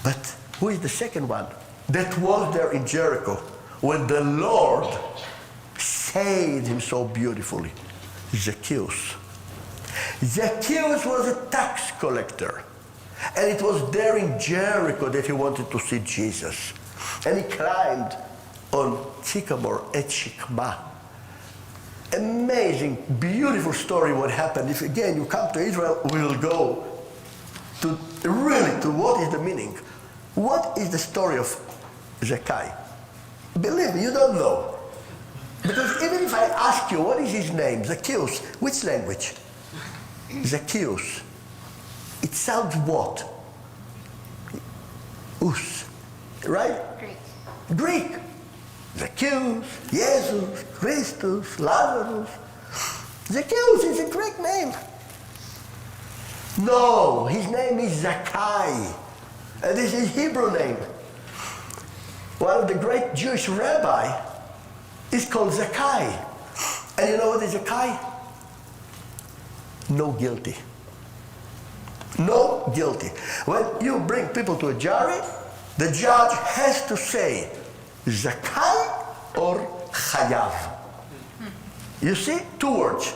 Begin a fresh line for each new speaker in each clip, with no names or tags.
But who is the second one? That was there in Jericho when the Lord saved him so beautifully. Zacchaeus. Zacchaeus was a tax collector. And it was there in Jericho that he wanted to see Jesus. And he climbed on Sycamore at Shikmah. Amazing, beautiful story what happened. If again you come to Israel, we will go to what is the meaning. What is the story of Zakkai? Believe me, you don't know. Because even if I ask you, what is his name? Zacchaeus. Which language? Zacchaeus. It sounds what? Us. Right?
Greek.
Greek. Zacchaeus, Jesus, Christus, Lazarus. Zacchaeus is a Greek name. No, his name is Zakkai. And this is Hebrew name. One of the great Jewish rabbi is called Zakkai. And you know what is Zakkai? No guilty. No guilty. When you bring people to a jury, the judge has to say Zakkai or Chayav. You see, 2 words.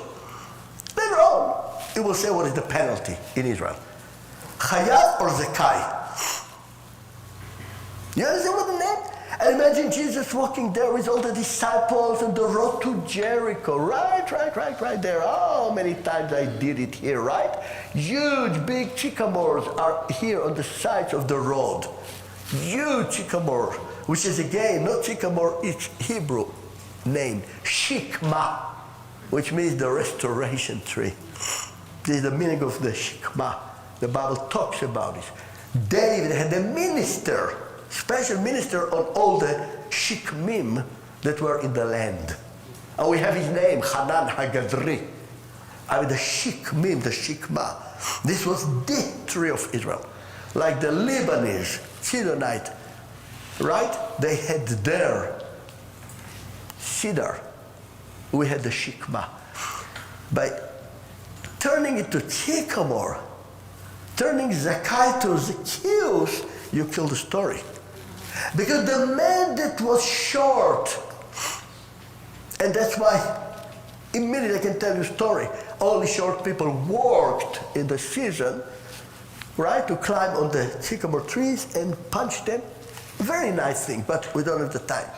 Later on, it will say what is the penalty in Israel. Chayav or Zakkai. You understand what the name? And imagine Jesus walking there with all the disciples on the road to Jericho. Right there. Oh, many times I did it here, right? Huge, big sycamores are here on the sides of the road. Huge sycamore, which is again, not sycamore, it's Hebrew name, Shikmah, which means the restoration tree. This is the meaning of the Shikmah. The Bible talks about it. David had a minister, special minister on all the Shikmim that were in the land. And we have his name, Hanan Hagadri. I mean the Shikmim, the Shikmah. This was the tree of Israel. Like the Lebanese, Sidonite, right? They had their cedar. We had the Shikmah. By turning it to Sycamore, turning Zakkai to Zacchaeus, you kill the story. Because the man that was short, and that's why immediately I can tell you a story. Only short people worked in the season, right, to climb on the sycamore trees and punch them. Very nice thing, but we don't have the time.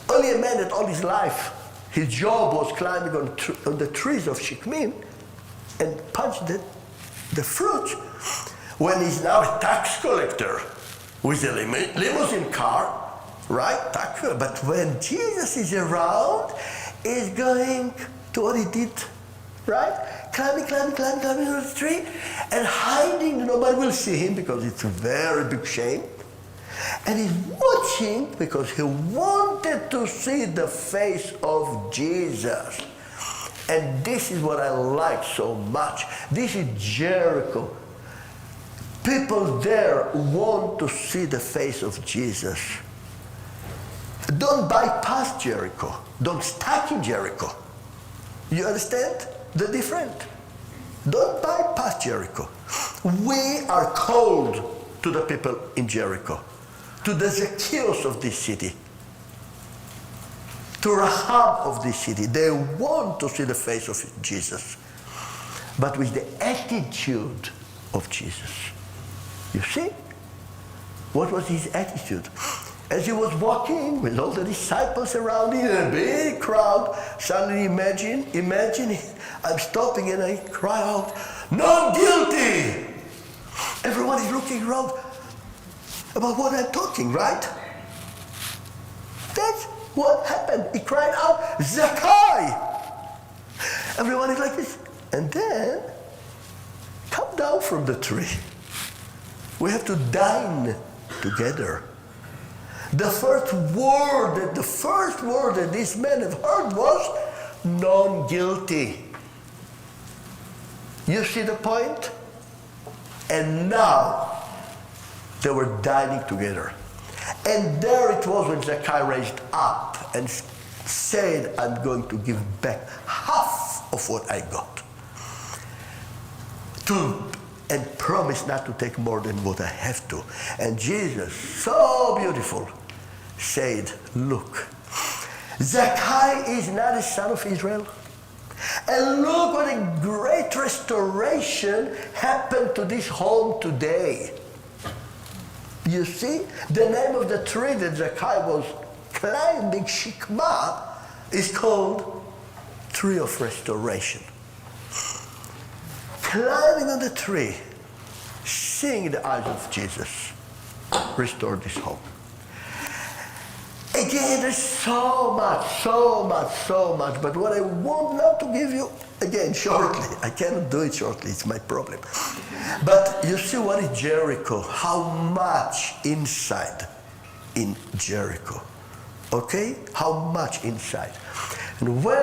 Only a man that all his life, his job was climbing on the trees of Shikmim and punch the fruit. When he's now a tax collector with a limousine car, right? But when Jesus is around, he's going to what he did, right? Climbing on the tree and hiding. Nobody will see him because it's a very big shame. And he's watching because he wanted to see the face of Jesus. And this is what I like so much. This is Jericho. People there want to see the face of Jesus. Don't bypass Jericho. Don't stuck in Jericho. You understand the difference? Don't bypass Jericho. We are called to the people in Jericho, to the Zacchaeus of this city, to Rahab of this city. They want to see the face of Jesus, but with the attitude of Jesus. You see? What was his attitude? As he was walking with all the disciples around him in a big crowd, suddenly imagine, I'm stopping and I cry out, "Not guilty!" Everyone is looking around about what I'm talking, right? That's what happened. He cried out, "Zakkai!" Everyone is like this. And then, come down from the tree. We have to dine together. The first word that this man had heard was non-guilty. You see the point? And now they were dining together. And there it was when Zakkai raised up and said, "I'm going to give back half of what I got." To and promise not to take more than what I have to. And Jesus, so beautiful, said, look, Zakkai is not a son of Israel. And look what a great restoration happened to this home today. You see, the name of the tree that Zakkai was climbing, Shikmah, is called Tree of Restoration. Climbing on the tree, seeing the eyes of Jesus, restored this home. Again, there's so much, but what I want now to give you, again, shortly. I cannot do it shortly, it's my problem. But you see what is Jericho, how much inside in Jericho. Okay? How much inside. And when